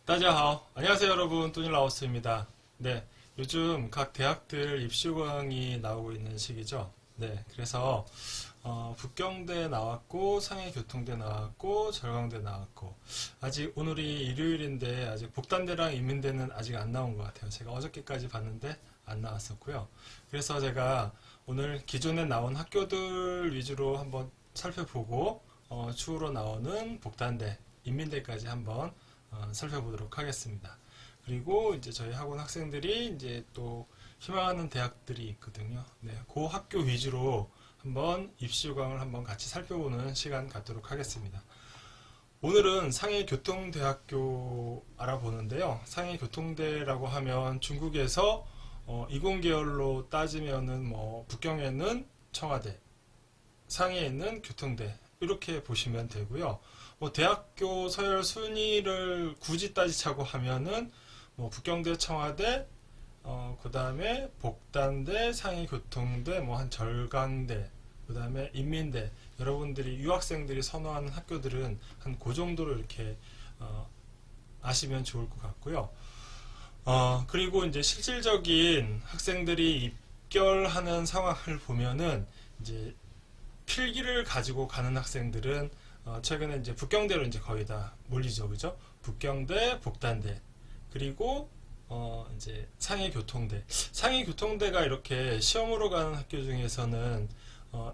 大家好. 안녕하세요 여러분, 또니라오스입니다. 네, 요즘 각 대학들 입시광이 나오고 있는 시기죠. 네, 그래서 북경대 나왔고 상해교통대 나왔고 절강대 나왔고, 아직 오늘이 일요일인데 아직 복단대랑 인민대는 아직 안 나온 것 같아요. 제가 어저께까지 봤는데 안 나왔었고요. 그래서 제가 오늘 기존에 나온 학교들 위주로 한번 살펴보고 추후로 나오는 복단대, 인민대까지 한번 살펴보도록 하겠습니다. 그리고 이제 저희 학원 학생들이 이제 또 희망하는 대학들이 있거든요. 네, 그 학교 위주로 한번 입시 요강을 한번 같이 살펴보는 시간 갖도록 하겠습니다. 오늘은 상해교통대학교 알아보는데요. 상해교통대라고 하면 중국에서 이공계열로 따지면은 뭐 북경에는 청와대, 상해에는 교통대, 이렇게 보시면 되고요. 뭐 대학교 서열 순위를 굳이 따지자고 하면은 뭐 북경대, 청와대, 그 다음에 복단대, 상해교통대, 뭐 한 절강대, 그 다음에 인민대, 여러분들이 유학생들이 선호하는 학교들은 한 그 정도로 이렇게 아시면 좋을 것 같고요. 그리고 이제 실질적인 학생들이 입결하는 상황을 보면은 이제 필기를 가지고 가는 학생들은 최근에 이제 북경대로 이제 거의 다 몰리죠, 그죠? 북경대, 복단대, 그리고 이제 상해교통대. 상해교통대가 이렇게 시험으로 가는 학교 중에서는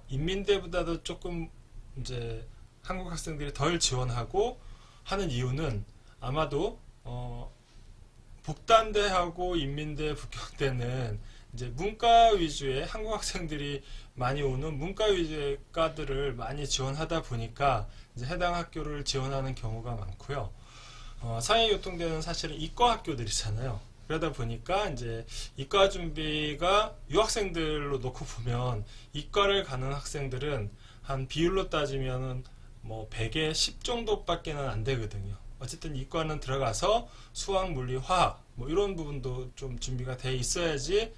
인민대보다도 조금 이제 한국 학생들이 덜 지원하고 하는 이유는 아마도 복단대하고 인민대, 북경대는 이제 문과 위주의 한국 학생들이 많이 오는 문과 위주의 과들을 많이 지원하다 보니까 이제 해당 학교를 지원하는 경우가 많고요. 상해교통대는 사실은 이과 학교들이잖아요. 그러다 보니까 이제 이과 준비가 유학생들로 놓고 보면 이과를 가는 학생들은 한 비율로 따지면은 뭐 100에 10 정도밖에는 안 되거든요. 어쨌든 이과는 들어가서 수학, 물리, 화학 뭐 이런 부분도 좀 준비가 돼 있어야지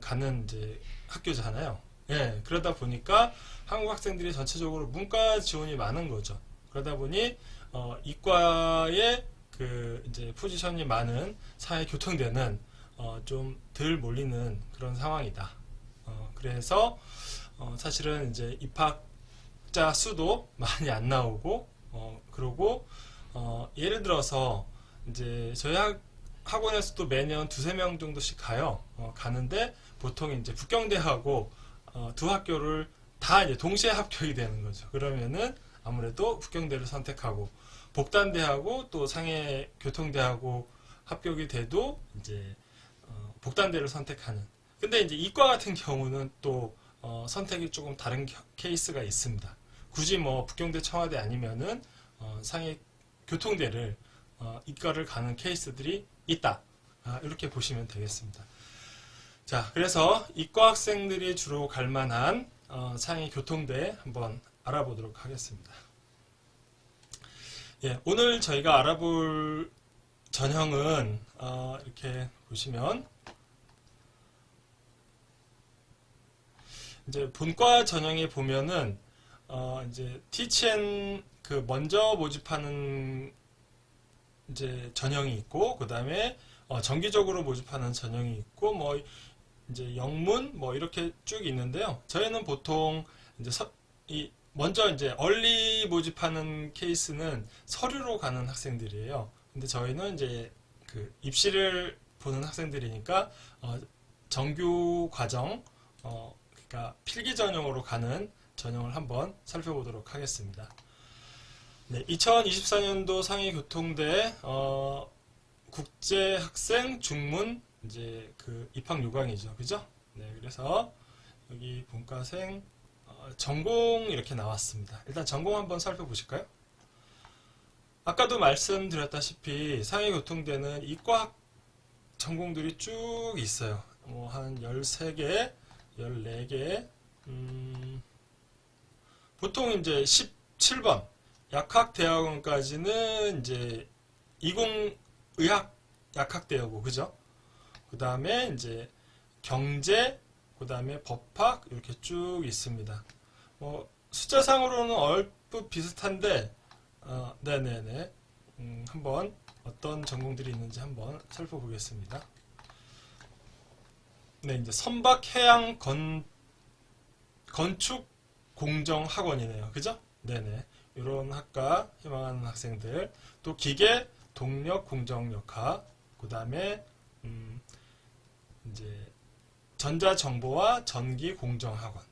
가는 이제 학교잖아요. 예, 그러다 보니까 한국 학생들이 전체적으로 문과 지원이 많은 거죠. 그러다 보니 이과의 그 이제 포지션이 많은 사회교통대는 좀 덜 몰리는 그런 상황이다. 그래서 사실은 이제 입학자 수도 많이 안 나오고, 그리고 예를 들어서 이제 저희 학원에서도 매년 두세 명 정도씩 가요. 가는데 보통 이제 북경대하고 두 학교를 다 이제 동시에 합격이 되는 거죠. 그러면은 아무래도 북경대를 선택하고, 복단대하고 또 상해교통대하고 합격이 돼도 이제 복단대를 선택하는. 근데 이제 이과 같은 경우는 또 선택이 조금 다른 케이스가 있습니다. 굳이 뭐 북경대, 청와대 아니면은 상해교통대를 이과를 가는 케이스들이 있다. 이렇게 보시면 되겠습니다. 자, 그래서 이과 학생들이 주로 갈 만한 상해교통대 한번 알아보도록 하겠습니다. 예, 오늘 저희가 알아볼 전형은 이렇게 보시면 이제 본과 전형에 보면은 이제 TCN 그 먼저 모집하는 이제 전형이 있고, 그 다음에 정기적으로 모집하는 전형이 있고, 뭐 이제 영문 뭐 이렇게 쭉 있는데요. 저희는 보통 이제 먼저 이제 얼리 모집하는 케이스는 서류로 가는 학생들이에요. 근데 저희는 이제 그 입시를 보는 학생들이니까 정규 과정, 그러니까 필기 전형으로 가는 전형을 한번 살펴보도록 하겠습니다. 네, 2024년도 상해교통대 국제학생 중문 이제 그 입학 요강이죠, 그죠? 네, 그래서 여기 본과생 전공 이렇게 나왔습니다. 일단 전공 한번 살펴보실까요? 아까도 말씀드렸다시피 상해교통대는 이과 전공들이 쭉 있어요. 뭐 한 13개, 14개, 보통 이제 17번 약학대학원까지는 이제 이공의학 약학대여고, 그죠? 그 다음에 이제 경제, 그 다음에 법학 이렇게 쭉 있습니다. 숫자상으로는 얼핏 비슷한데, 네네네. 한번 어떤 전공들이 있는지 한번 살펴보겠습니다. 네, 이제 선박해양 건축 공정 학원이네요. 그죠? 네네. 이런 학과 희망하는 학생들, 또 기계 동력 공정역학, 그 다음에 이제 전자정보와 전기 공정학원.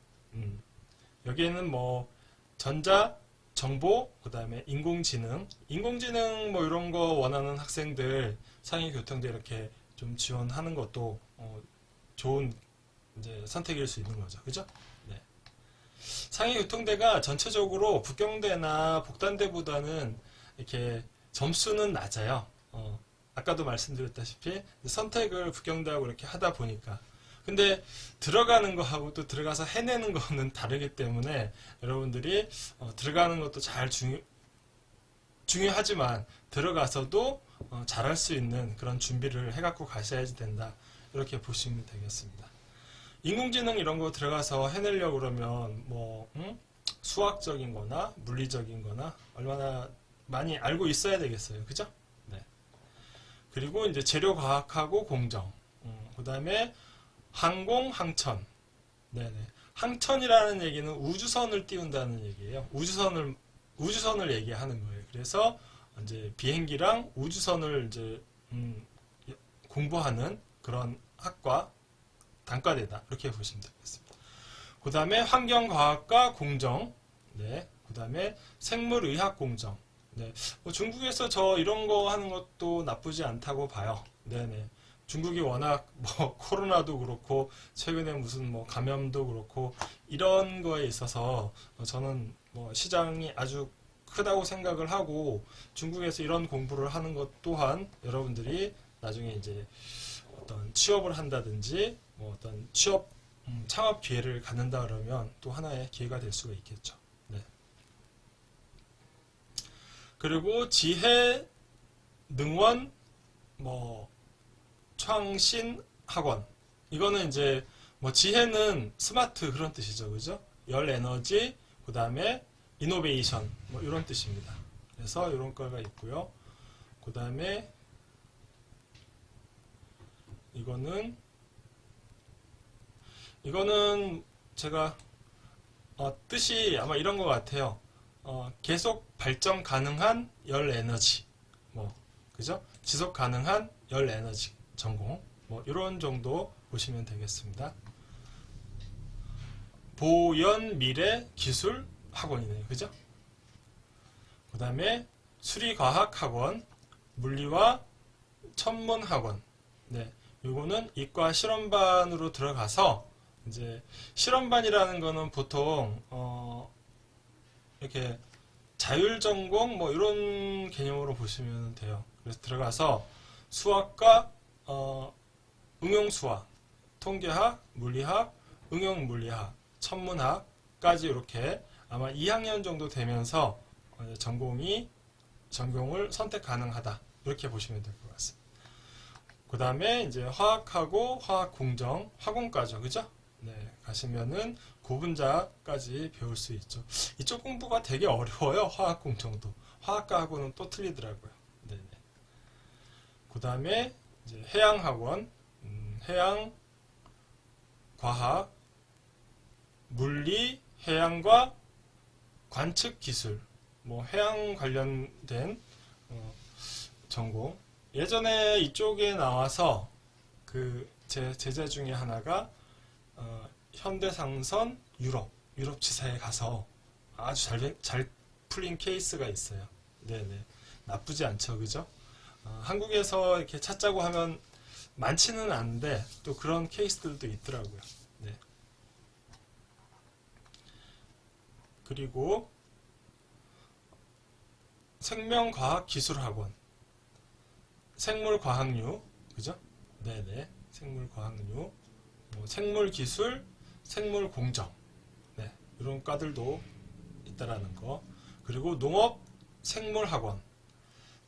여기에는 뭐 전자 정보, 그 다음에 인공지능 뭐 이런 거 원하는 학생들 상해교통대 이렇게 좀 지원하는 것도 좋은 이제 선택일 수 있는 거죠. 그죠? 네. 상해교통대가 전체적으로 북경대나 복단대보다는 이렇게 점수는 낮아요. 아까도 말씀드렸다시피 선택을 북경대하고 이렇게 하다 보니까. 근데 들어가는 거하고 또 들어가서 해내는 거는 다르기 때문에 여러분들이 들어가는 것도 잘 중요하지만 들어가서도 잘할 수 있는 그런 준비를 해갖고 가셔야지 된다. 이렇게 보시면 되겠습니다. 인공지능 이런 거 들어가서 해내려고 그러면 뭐 수학적인 거나 물리적인 거나 얼마나 많이 알고 있어야 되겠어요. 그죠? 네. 그리고 이제 재료과학하고 공정, 그 다음에 항공, 항천. 네네. 항천이라는 얘기는 우주선을 띄운다는 얘기예요. 우주선을 얘기하는 거예요. 그래서 이제 비행기랑 우주선을 이제 공부하는 그런 학과 단과대다. 이렇게 보시면 되겠습니다. 그 다음에 환경과학과 공정. 네. 그 다음에 생물의학 공정. 네. 뭐 중국에서 저 이런 거 하는 것도 나쁘지 않다고 봐요. 네네. 중국이 워낙 뭐 코로나도 그렇고 최근에 무슨 뭐 감염도 그렇고 이런 거에 있어서 저는 뭐 시장이 아주 크다고 생각을 하고 중국에서 이런 공부를 하는 것 또한 여러분들이 나중에 이제 어떤 취업을 한다든지 뭐 어떤 취업 창업 기회를 갖는다 그러면 또 하나의 기회가 될 수가 있겠죠. 네. 그리고 지혜 능원 뭐 창신 학원. 이거는 이제 뭐 지혜는 스마트 그런 뜻이죠. 그죠? 열 에너지, 그 다음에 이노베이션 뭐 이런 뜻입니다. 그래서 이런 거가 있고요. 그 다음에 이거는 제가 뜻이 아마 이런 것 같아요. 계속 발전 가능한 열 에너지. 뭐 그죠? 지속 가능한 열 에너지 전공. 뭐 이런 정도 보시면 되겠습니다. 보연 미래 기술 학원이네요. 그죠? 그 다음에 수리과학 학원, 물리와 천문 학원. 네. 요거는 이과 실험반으로 들어가서 이제 실험반이라는 거는 보통 이렇게 자율 전공 뭐 이런 개념으로 보시면 돼요. 그래서 들어가서 수학과 응용 수학, 통계학, 물리학, 응용 물리학, 천문학까지 이렇게 아마 2학년 정도 되면서 전공을 선택 가능하다. 이렇게 보시면 될 것 같습니다. 그 다음에 이제 화학하고 화학공정, 화공과죠. 그죠? 네, 가시면은 고분자까지 배울 수 있죠. 이쪽 공부가 되게 어려워요. 화학공정도. 화학과하고는 또 틀리더라고요. 네네. 그 다음에 이제 해양학원, 해양, 과학, 물리, 해양과 관측 기술, 뭐 해양 관련된 전공. 예전에 이쪽에 나와서 그 제 제자 중에 하나가 현대상선 유럽 지사에 가서 아주 잘 풀린 케이스가 있어요. 네네. 나쁘지 않죠, 그죠? 한국에서 이렇게 찾자고 하면 많지는 않은데 또 그런 케이스들도 있더라고요. 네. 그리고 생명과학기술학원, 생물과학류, 그죠? 네네. 생물과학류, 뭐 생물기술, 생물공정, 네. 이런 과들도 있다라는 거. 그리고 농업생물학원,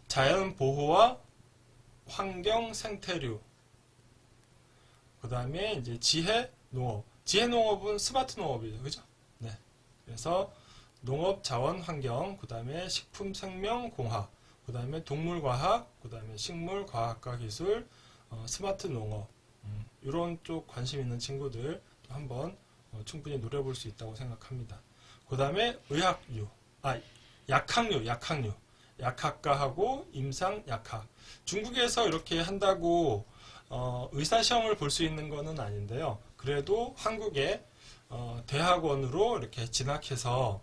자연보호와 환경생태류, 그 다음에 이제 지혜농업. 지혜농업은 스마트 농업이죠. 그죠? 네. 그래서 농업, 자원, 환경, 그 다음에 식품, 생명, 공학, 그 다음에 동물과학, 그 다음에 식물과학과 기술, 스마트 농업, 이런 쪽 관심 있는 친구들 한번 충분히 노려볼 수 있다고 생각합니다. 그 다음에 약학류, 약학과하고 임상약학. 중국에서 이렇게 한다고 의사시험을 볼 수 있는 거는 아닌데요. 그래도 한국의 대학원으로 이렇게 진학해서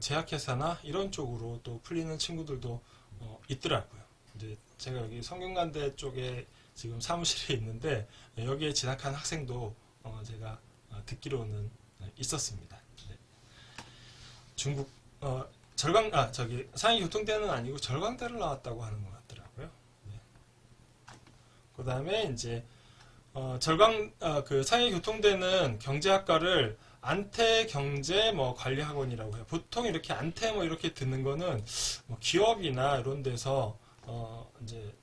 제약회사나 이런 쪽으로 또 풀리는 친구들도 있더라고요. 이제 제가 여기 성균관대 쪽에 지금 사무실에 있는데 여기에 진학한 학생도 제가 듣기로는 있었습니다. 네. 중국 상해교통대는 아니고 절강대를 나왔다고 하는 것 같더라고요. 네. 그 다음에 이제 그 상해교통대는 경제학과를 안태경제 관리학원이라고 해요. 보통 이렇게 안태 이렇게 듣는 거는 기업이나 이런 데서 이제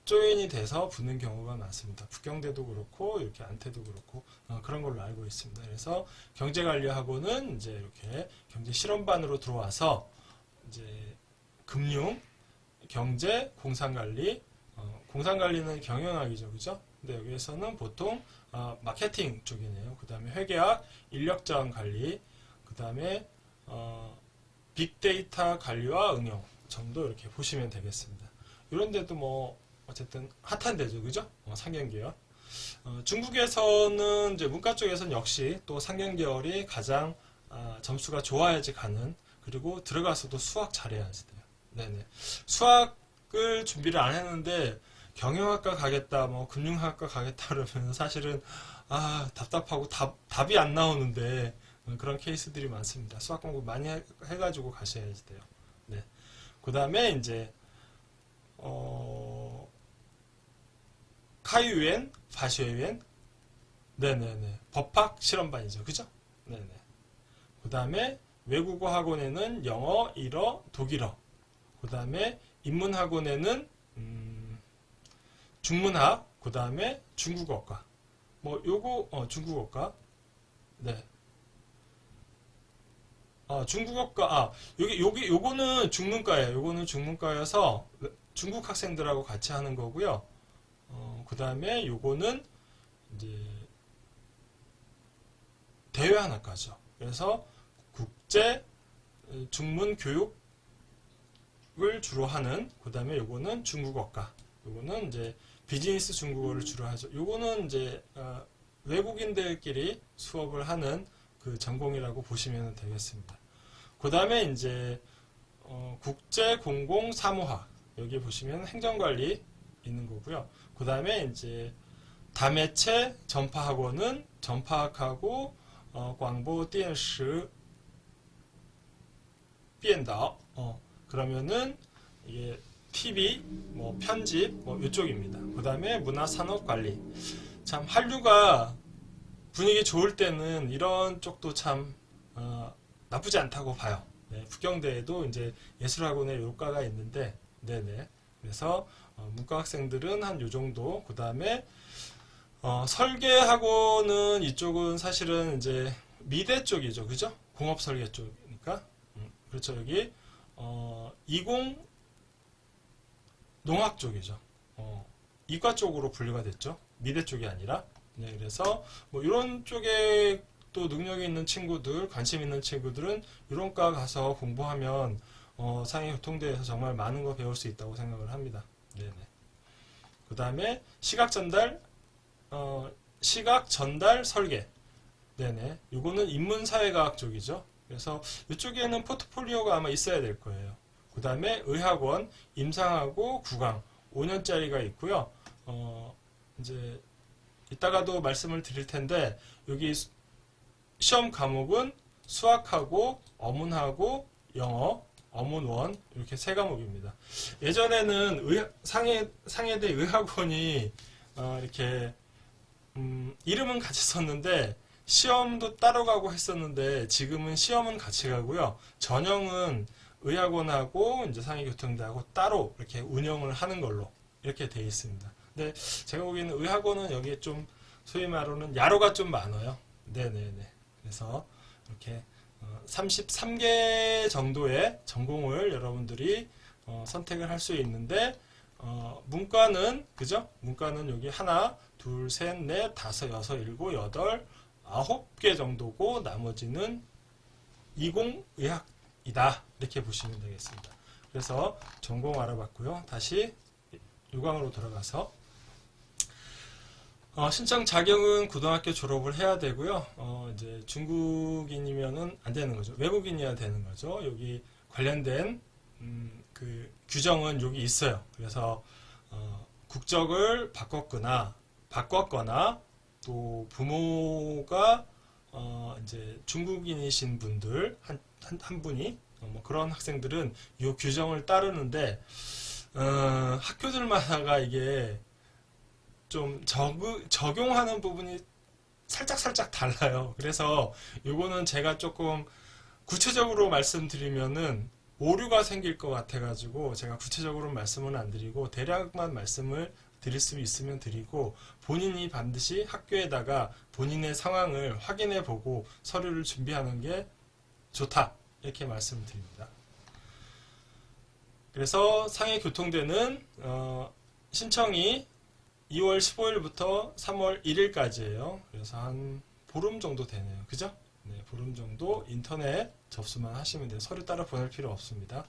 조인이 돼서 붙는 경우가 많습니다. 북경대도 그렇고 이렇게 안태도 그렇고 그런 걸로 알고 있습니다. 그래서 경제관리학원은 이제 이렇게 경제 실험반으로 들어와서 이제 금융, 경제, 공상관리, 공상관리는 경영학이죠, 그죠? 근데 여기에서는 보통 마케팅 쪽이네요. 그 다음에 회계학, 인력자원 관리, 그 다음에 빅데이터 관리와 응용 정도 이렇게 보시면 되겠습니다. 이런 데도 어쨌든 핫한 데죠, 그죠? 상경계열. 중국에서는 이제 문과 쪽에서는 역시 또 상경계열이 가장 점수가 좋아야지 가는, 그리고 들어가서도 수학 잘해야지 돼요. 네네. 수학을 준비를 안 했는데 경영학과 가겠다, 금융학과 가겠다 그러면 사실은 답답하고 답이 안 나오는데 그런 케이스들이 많습니다. 수학 공부 많이 해가지고 가셔야지 돼요. 네. 그 다음에 이제 카이유엔, 바시유엔, 네네네, 법학 실험반이죠, 그죠? 네네. 그 다음에 외국어 학원에는 영어, 일어, 독일어. 그 다음에 인문학원에는 중문학, 그 다음에 중국어과. 중국어과. 네. 중국어과, 요거는 중문과예요. 요거는 중문과여서 중국 학생들하고 같이 하는 거고요. 그 다음에 요거는 이제 대외한학과죠. 그래서 국제 중문 교육을 주로 하는, 그 다음에 요거는 중국어과. 요거는 이제 비즈니스 중국어를 주로 하죠. 요거는 이제 외국인들끼리 수업을 하는 그 전공이라고 보시면 되겠습니다. 그 다음에 이제 국제공공사무학, 여기 보시면 행정관리 있는 거고요. 그 다음에 이제 다매체 전파학원은 전파학하고 광보, 电视, 编导, 그러면은 이게 TV, 편집, 이쪽입니다. 그 다음에 문화산업관리. 참 한류가 분위기 좋을 때는 이런 쪽도 참 나쁘지 않다고 봐요. 네, 북경대에도 이제 예술학원에 요과가 있는데, 네네. 그래서 문과 학생들은 한 요 정도. 그 다음에 설계학원은 이쪽은 사실은 이제 미대 쪽이죠, 그죠? 공업 설계 쪽이니까. 그렇죠. 여기 20 농학 쪽이죠. 이과 쪽으로 분류가 됐죠. 미대 쪽이 아니라. 네, 그래서 이런 쪽에 또 능력이 있는 친구들, 관심 있는 친구들은 이런 과 가서 공부하면 상해교통대에서 정말 많은 거 배울 수 있다고 생각을 합니다. 네네. 그 다음에 시각 전달 설계. 네네. 이거는 인문사회과학 쪽이죠. 그래서 이쪽에는 포트폴리오가 아마 있어야 될 거예요. 그 다음에 의학원, 임상하고 구강 5년짜리가 있고요. 이제 이따가도 말씀을 드릴 텐데 여기 시험 과목은 수학하고 어문하고 영어, 어문원 이렇게 세 과목입니다. 예전에는 상해대 의학원이 이렇게 이름은 같이 썼는데 시험도 따로 가고 했었는데 지금은 시험은 같이 가고요. 전형은 의학원하고 이제 상해교통대하고 따로 이렇게 운영을 하는 걸로 이렇게 돼 있습니다. 근데 제가 보기에는 의학원은 여기에 좀 소위 말하는 야로가 좀 많아요. 네네네. 그래서 이렇게 33개 정도의 전공을 여러분들이 선택을 할 수 있는데 문과는 그죠? 문과는 여기 하나, 둘, 셋, 넷, 다섯, 여섯, 일곱, 여덟, 9개 정도고 나머지는 이공의학이다 이렇게 보시면 되겠습니다. 그래서 전공 알아봤고요. 다시 요강으로 돌아가서 신청 자격은 고등학교 졸업을 해야 되고요. 이제 중국인이면은 안 되는 거죠. 외국인이어야 되는 거죠. 여기 관련된 그 규정은 여기 있어요. 그래서 국적을 바꿨거나 또 부모가 이제 중국인이신 분들 한 분이 뭐 그런 학생들은 이 규정을 따르는데 학교들마다가 이게 좀 적용하는 부분이 살짝 달라요. 그래서 요거는 제가 조금 구체적으로 말씀드리면은 오류가 생길 것 같아가지고 제가 구체적으로 말씀은 안 드리고 대략만 말씀을 드릴 수 있으면 드리고 본인이 반드시 학교에다가 본인의 상황을 확인해 보고 서류를 준비하는 게 좋다 이렇게 말씀드립니다. 그래서 상해교통대는 신청이 2월 15일부터 3월 1일까지예요. 그래서 한 보름 정도 되네요. 그죠? 네, 보름 정도 인터넷 접수만 하시면 돼요. 서류 따로 보낼 필요 없습니다.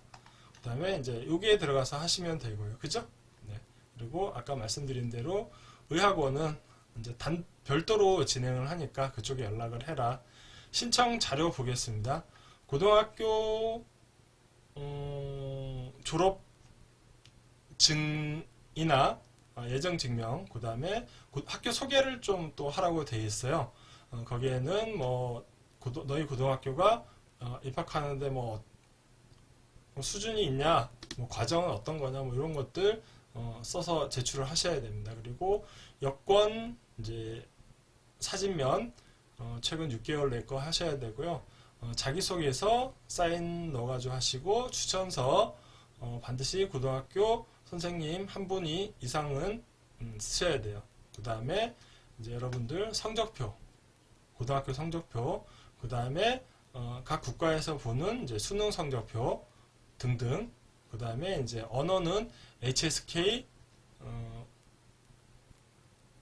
그 다음에 이제 여기에 들어가서 하시면 되고요. 그죠? 네. 그리고 아까 말씀드린 대로 의학원은 이제 별도로 진행을 하니까 그쪽에 연락을 해라. 신청 자료 보겠습니다. 고등학교 졸업증이나 예정 증명, 그 다음에 학교 소개를 좀 또 하라고 되어 있어요. 거기에는 뭐 너희 고등학교가 입학하는데 뭐 수준이 있냐, 뭐 과정은 어떤 거냐, 뭐 이런 것들 써서 제출을 하셔야 됩니다. 그리고 여권, 이제 사진면 최근 6개월 내 거 하셔야 되고요. 자기소개서 사인 넣어가지고 하시고 추천서 반드시 고등학교 선생님 한 분이 이상은 쓰셔야 돼요. 그 다음에 이제 여러분들 성적표, 고등학교 성적표, 그 다음에 각 국가에서 보는 이제 수능 성적표 등등. 그 다음에 이제 언어는 HSK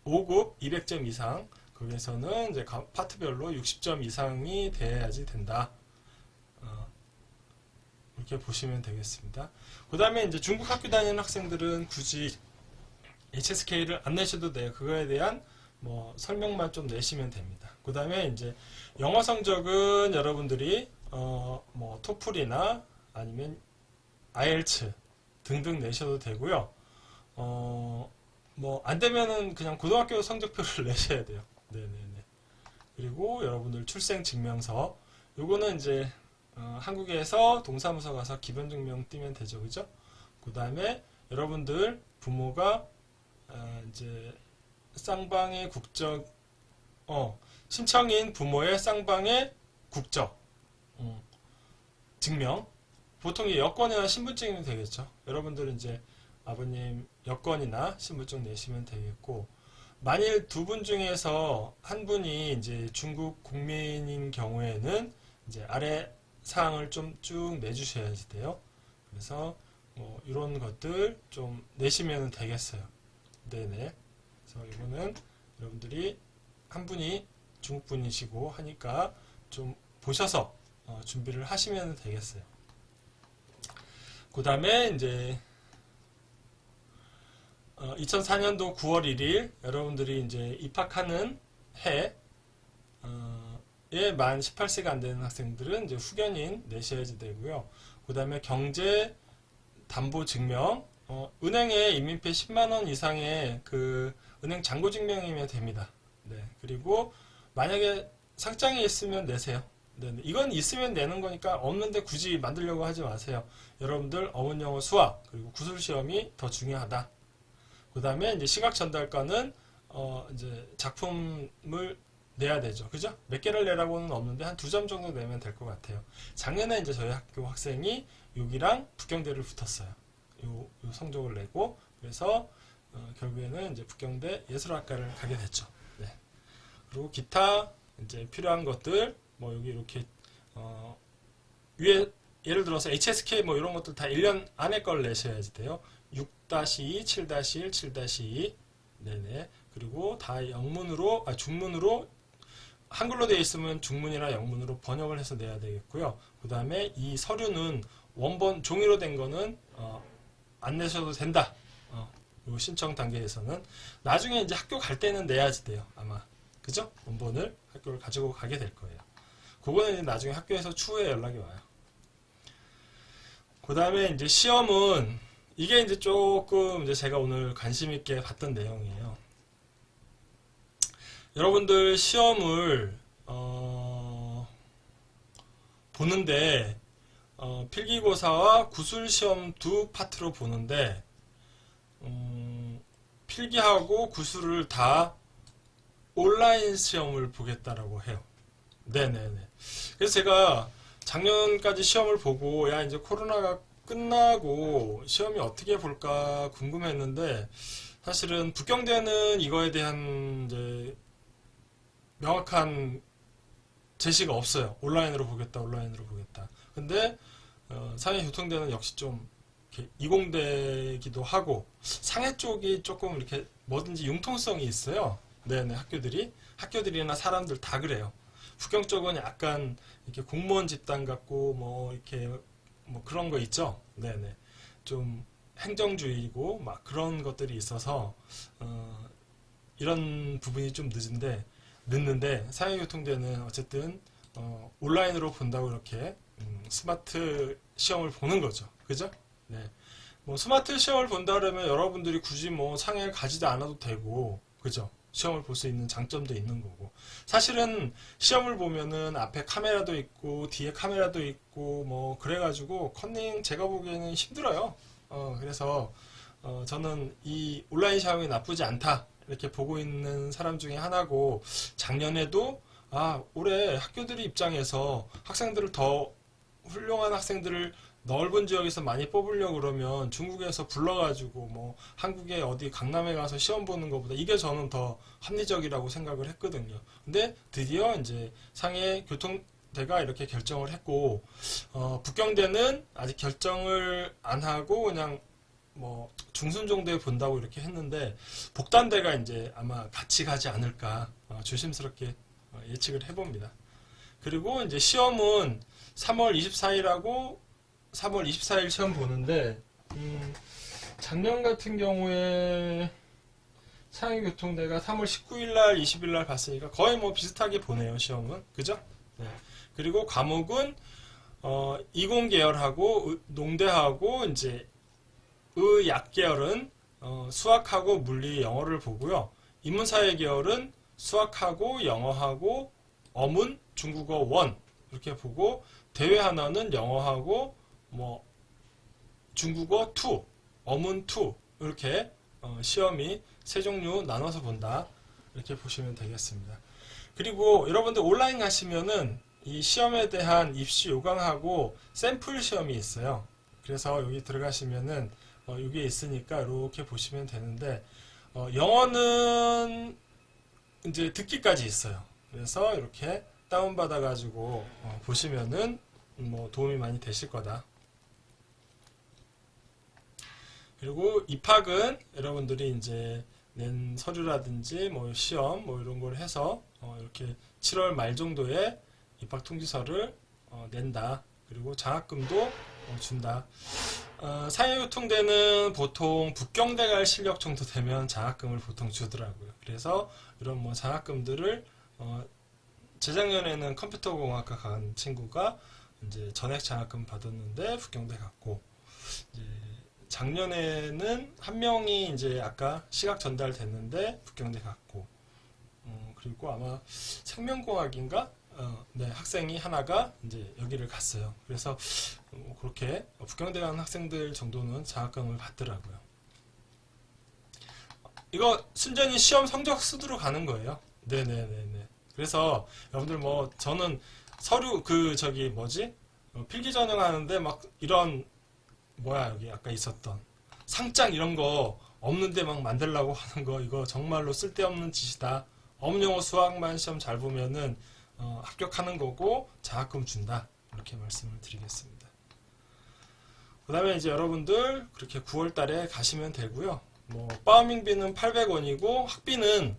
5급 200점 이상. 거기에서는 이제 파트별로 60점 이상이 돼야지 된다. 이렇게 보시면 되겠습니다. 그 다음에 이제 중국 학교 다니는 학생들은 굳이 HSK를 안 내셔도 돼요. 그거에 대한 뭐 설명만 좀 내시면 됩니다. 그 다음에 이제 영어 성적은 여러분들이 뭐 토플이나 아니면 IELTS 등등 내셔도 되고요. 뭐 안 되면은 그냥 고등학교 성적표를 내셔야 돼요. 네네네. 그리고 여러분들 출생 증명서, 요거는 이제 한국에서 동사무소 가서 기본 증명 띄면 되죠, 그죠? 그 다음에 여러분들 부모가 이제 쌍방의 국적, 신청인 부모의 쌍방의 국적 증명, 보통 여권이나 신분증이면 되겠죠. 여러분들은 이제 아버님 여권이나 신분증 내시면 되겠고, 만일 두 분 중에서 한 분이 이제 중국 국민인 경우에는 이제 아래 사항을 좀 쭉 내주셔야 돼요. 그래서 뭐 이런 것들 좀 내시면 되겠어요. 네네. 그래서 이거는 여러분들이 한 분이 중국 분이시고 하니까 좀 보셔서 준비를 하시면 되겠어요. 그 다음에 이제 2004년도 9월 1일 여러분들이 이제 입학하는 해에 만 18세가 안 되는 학생들은 이제 후견인 내셔야지 되고요. 그 다음에 경제 담보 증명, 은행에 인민폐 10만 원 이상의 그 은행 잔고 증명이면 됩니다. 네. 그리고 만약에 상장이 있으면 내세요. 네. 이건 있으면 내는 거니까 없는데 굳이 만들려고 하지 마세요. 여러분들 어문 영어 수학 그리고 구술 시험이 더 중요하다. 그 다음에 이제 시각 전달과는 이제 작품을 내야 되죠. 그죠? 몇 개를 내라고는 없는데 한 2점 정도 내면 될 것 같아요. 작년에 이제 저희 학교 학생이 여기랑 북경대를 붙었어요. 요 성적을 내고, 그래서 결국에는 이제 북경대 예술학과를 가게 됐죠. 네. 그리고 기타 이제 필요한 것들 뭐 여기 이렇게 위에 예를 들어서 HSK 뭐 이런 것들 다 1년 안에 걸 내셔야지 돼요. 6-2, 7-1, 7-2. 네네. 그리고 다 영문으로, 중문으로, 한글로 되어 있으면 중문이나 영문으로 번역을 해서 내야 되겠고요. 그 다음에 이 서류는 원본 종이로 된 거는 안 내셔도 된다. 요 신청 단계에서는 나중에 이제 학교 갈 때는 내야지 돼요. 아마 그죠? 원본을 학교를 가지고 가게 될 거예요. 그거는 이제 나중에 학교에서 추후에 연락이 와요. 그 다음에 이제 시험은 이게 이제 조금 이제 제가 오늘 관심 있게 봤던 내용이에요. 여러분들 시험을 보는데 필기고사와 구술시험 두 파트로 보는데 필기하고 구술을 다 온라인 시험을 보겠다라고 해요. 네네네. 그래서 제가 작년까지 시험을 보고 야 이제 코로나가 끝나고 시험이 어떻게 볼까 궁금했는데 사실은 북경대는 이거에 대한 이제 명확한 제시가 없어요. 온라인으로 보겠다, 온라인으로 보겠다. 근데 상해교통대는 역시 좀 이렇게 이공되기도 하고 상해 쪽이 조금 이렇게 뭐든지 융통성이 있어요. 네네 학교들이나 사람들 다 그래요. 북경 쪽은 약간 이렇게 공무원 집단 같고 뭐 이렇게 뭐 그런 거 있죠. 네네 좀 행정주의고 막 그런 것들이 있어서 이런 부분이 좀 늦는데 상해교통대는 어쨌든 온라인으로 본다고 이렇게 스마트 시험을 보는 거죠. 그죠? 네. 뭐 스마트 시험을 본다 그러면 여러분들이 굳이 뭐 상해를 가지도 않아도 되고, 그죠? 시험을 볼 수 있는 장점도 있는 거고. 사실은 시험을 보면은 앞에 카메라도 있고 뒤에 카메라도 있고 뭐 그래가지고 컨닝 제가 보기에는 힘들어요. 그래서 저는 이 온라인 시험이 나쁘지 않다 이렇게 보고 있는 사람 중에 하나고, 작년에도 올해 학교들이 입장에서 학생들을 더 훌륭한 학생들을 넓은 지역에서 많이 뽑으려고 그러면 중국에서 불러가지고 뭐 한국에 어디 강남에 가서 시험 보는 것보다 이게 저는 더 합리적이라고 생각을 했거든요. 근데 드디어 이제 상해 교통대가 이렇게 결정을 했고, 북경대는 아직 결정을 안 하고 그냥 뭐 중순 정도에 본다고 이렇게 했는데, 복단대가 이제 아마 같이 가지 않을까 조심스럽게 예측을 해봅니다. 그리고 이제 시험은 3월 24일하고 3월 24일 시험 보는데, 작년 같은 경우에 상해교통대가 3월 19일날, 20일날 봤으니까 거의 뭐 비슷하게 보네요, 시험은. 그죠? 네. 그리고 과목은, 이공 계열하고, 농대하고, 이제, 의약 계열은, 수학하고 물리, 영어를 보고요. 인문사회 계열은 수학하고, 영어하고, 어문, 중국어 1, 이렇게 보고, 대외 하나는 영어하고, 뭐 중국어 2, 어문 2 이렇게 시험이 세 종류 나눠서 본다 이렇게 보시면 되겠습니다. 그리고 여러분들 온라인 가시면은 이 시험에 대한 입시 요강하고 샘플 시험이 있어요. 그래서 여기 들어가시면은 여기에 있으니까 이렇게 보시면 되는데, 영어는 이제 듣기까지 있어요. 그래서 이렇게 다운받아 가지고 보시면은 뭐 도움이 많이 되실 거다. 그리고 입학은 여러분들이 이제 낸 서류라든지 뭐 시험 뭐 이런 걸 해서 이렇게 7월 말 정도에 입학 통지서를 낸다. 그리고 장학금도 준다. 상해교통대는 보통 북경대 갈 실력 정도 되면 장학금을 보통 주더라고요. 그래서 이런 뭐 장학금들을 재작년에는 컴퓨터공학과 간 친구가 이제 전액 장학금 받았는데 북경대 갔고, 이제 작년에는 한 명이 이제 아까 시각 전달 됐는데 북경대 갔고, 그리고 아마 생명공학인가 네, 학생이 하나가 이제 여기를 갔어요. 그래서 그렇게 북경대 간 학생들 정도는 장학금을 받더라고요. 이거 순전히 시험 성적 수두로 가는 거예요. 네네네네. 그래서 여러분들 뭐 저는 서류 필기 전형하는데 막 이런 여기 아까 있었던 상장 이런 거 없는데 막 만들려고 하는 거, 이거 정말로 쓸데없는 짓이다. 업영어 수학만 시험 잘 보면은 합격하는 거고 장학금 준다. 이렇게 말씀을 드리겠습니다. 그 다음에 이제 여러분들 그렇게 9월 달에 가시면 되고요. 뭐, 파워밍비는 800원이고, 학비는,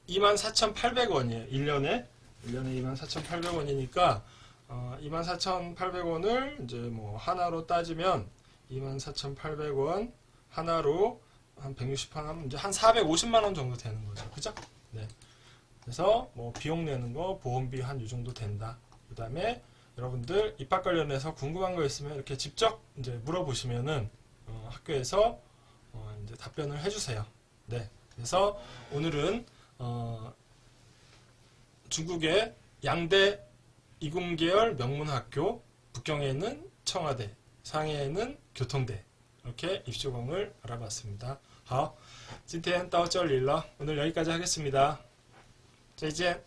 24,800원이에요. 1년에 24,800원이니까, 24,800원을 이제 뭐, 하나로 따지면, 24,800원 하나로 한 160만 하면 이제 한 450만 원 정도 되는 거죠. 그죠? 네. 그래서 뭐 비용 내는 거 보험비 한 요 정도 된다. 그다음에 여러분들 입학 관련해서 궁금한 거 있으면 이렇게 직접 이제 물어보시면은 학교에서 이제 답변을 해주세요. 네. 그래서 오늘은 중국의 양대 이공계열 명문학교, 북경에는 청와대, 상해에는 교통대 이렇게 입시공을 알아봤습니다. 好，今天到这里了， 오늘 여기까지 하겠습니다. 再见。